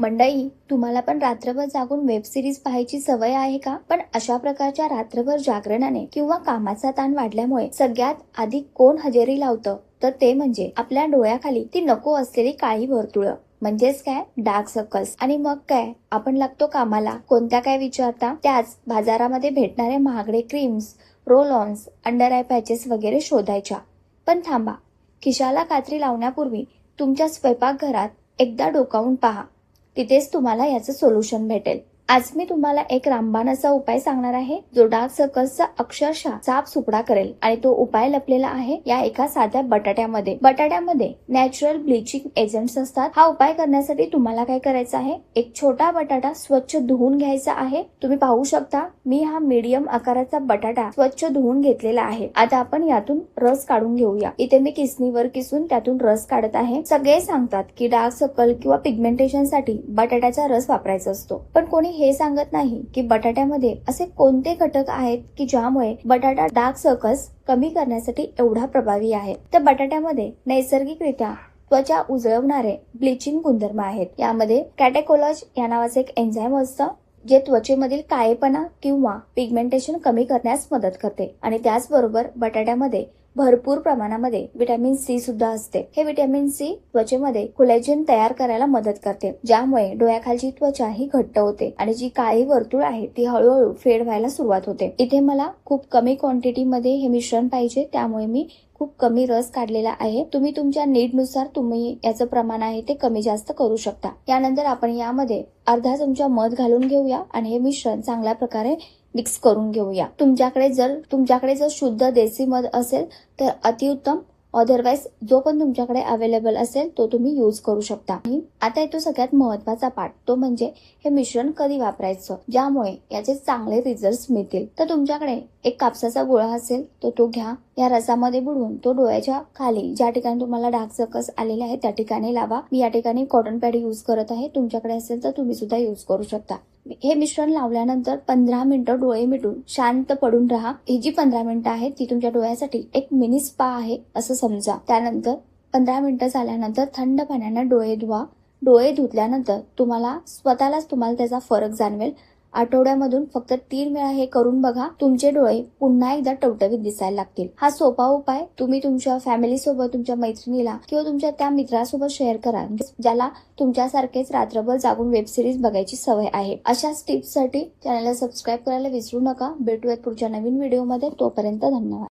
मंडळी, तुम्हाला पण रात्रभर जागून वेब सिरीज पाहायची सवय आहे का? पण अशा प्रकारच्या रात्रभर जागरणाने किंवा कामाचा ताण वाढल्यामुळे सगळ्यात आधी कोण हजेरी लावतं तर ते म्हणजे आपल्या डोळ्याखाली ती नको असलेली काळी वर्तुळं, म्हणजेच काय, डार्क सर्कल्स. आणि मग काय, आपण लागतो कामाला. कोणत्या काय विचारता, त्याच बाजारामध्ये भेटणारे महागडे creams, roll ons, under eye patches वगैरे शोधायच्या. पण थांबा, खिशाला कात्री लावण्यापूर्वी तुमच्या स्वयंपाकघरात एकदा डोकावून पहा. तिथेच तुम्हाला याचं सोल्युशन भेटेल. आज मी तुम्हाला एक रामबाण असा उपाय सांगणार आहे, जो डार्क सर्कल्सचा अक्षरशः साफ सुपडा करेल. आणि तो उपाय लपलेला आहे या एका साध्या बटाट्यामध्ये. बटाट्यामध्ये नॅचरल ब्लिचिंग एजंट्स असतात. हा उपाय करण्यासाठी तुम्हाला काय करायचं आहे, एक छोटा बटाटा स्वच्छ धुवून घ्यायचा आहे. तुम्ही पाहू शकता, मी हा मीडियम आकाराचा बटाटा स्वच्छ धुवून घेतलेला आहे. आता आपण यातून रस काढून घेऊया. इथे मी किसणीवर किसून त्यातून रस काढत आहे. सगळे सांगतात की डार्क सर्कल किंवा पिगमेंटेशन साठी बटाट्याचा रस वापरायचा असतो, पण कोणी हे सांगत नाही की बटाट्यामध्ये असे कोणते घटक आहेत की ज्यामुळे बटाटा डार्क सर्कल्स कमी करण्यासाठी एवढा प्रभावी आहे. तर बटाट्यामध्ये नैसर्गिकरित्या त्वचा उजळवणारे ब्लिचिंग गुणधर्म आहेत. यामध्ये कॅटेकोलॉज या नावाचे एक एन्झाईम असतं, जे त्वचेमधील काळेपणा किंवा पिगमेंटेशन कमी करण्यास मदत करते. आणि त्याचबरोबर बटाट्यामध्ये भरपूर प्रमाणामध्ये विटॅमिन सी सुद्धा असते. हे विटॅमिन सी त्वचेमध्ये कोलॅजन तयार करायला मदत करते, ज्यामुळे डोळ्याखालची त्वचा ही घट्ट होते आणि जी काळी वर्तुळ आहे ती हळूहळू फेड व्हायला सुरुवात होते. इथे मला खूप कमी क्वांटिटी मध्ये हे मिश्रण पाहिजे, त्यामुळे मी खूप कमी रस काढलेला आहे. तुम्ही तुमच्या नीडनुसार तुम्ही याचं प्रमाण आहे ते कमी जास्त करू शकता. यानंतर आपण यामध्ये अर्धा चमचा मध घालून घेऊया आणि हे मिश्रण चांगल्या प्रकारे मिक्स करून घेऊया. तुमच्याकडे जर शुद्ध देसी मध असेल तर अतिउत्तम, अदरवाइज जो पण तुमच्याकडे अवेलेबल असेल तो तुम्ही यूज करू शकता. आता येतो सगळ्यात महत्वाचा पार्ट, तो म्हणजे हे मिश्रण कधी वापरायचं, ज्यामुळे याचे चांगले रिझल्ट मिळतील. तर तुमच्याकडे एक कापसाचा गोळा असेल तर तो घ्या. या रसामध्ये बुडवून तो डोळ्याच्या खाली ज्या ठिकाणी तुम्हाला डार्क सर्कल्स आलेले आहेत त्या ठिकाणी लावा. मी या ठिकाणी कॉटन पॅड यूज करत आहे, तुमच्याकडे असेल तर तुम्ही सुद्धा यूज करू शकता. हे मिश्रण लावल्यानंतर 15 मिनिटं डोळे मिटून शांत पडून राहा. ही जी 15 मिनिटं आहेत ती तुमच्या डोळ्यासाठी एक मिनी स्पा आहे असं समजा. त्यानंतर 15 मिनिटं झाल्यानंतर थंड पाण्याने डोळे धुवा. डोळे धुतल्यानंतर तुम्हाला स्वतःलाच त्याचा फरक जाणवेल. आठवड्यामधून फक्त 3 वेळा हे करून बघा, तुमचे डोळे पुन्हा एकदा टवटवीत दिसायला लागतील. हा सोपा उपाय तुम्ही तुमच्या फॅमिली सोबत, तुमच्या मैत्रिणीला किंवा तुमच्या त्या मित्रासोबत शेअर करा, ज्याला तुमच्यासारखेच रात्रभर जागून वेब सिरीज बघायची सवय आहे. अशाच टिप्स साठी चॅनलला सबस्क्राईब करायला विसरू नका. भेटूयात पुढच्या नवीन व्हिडिओमध्ये. तोपर्यंत धन्यवाद.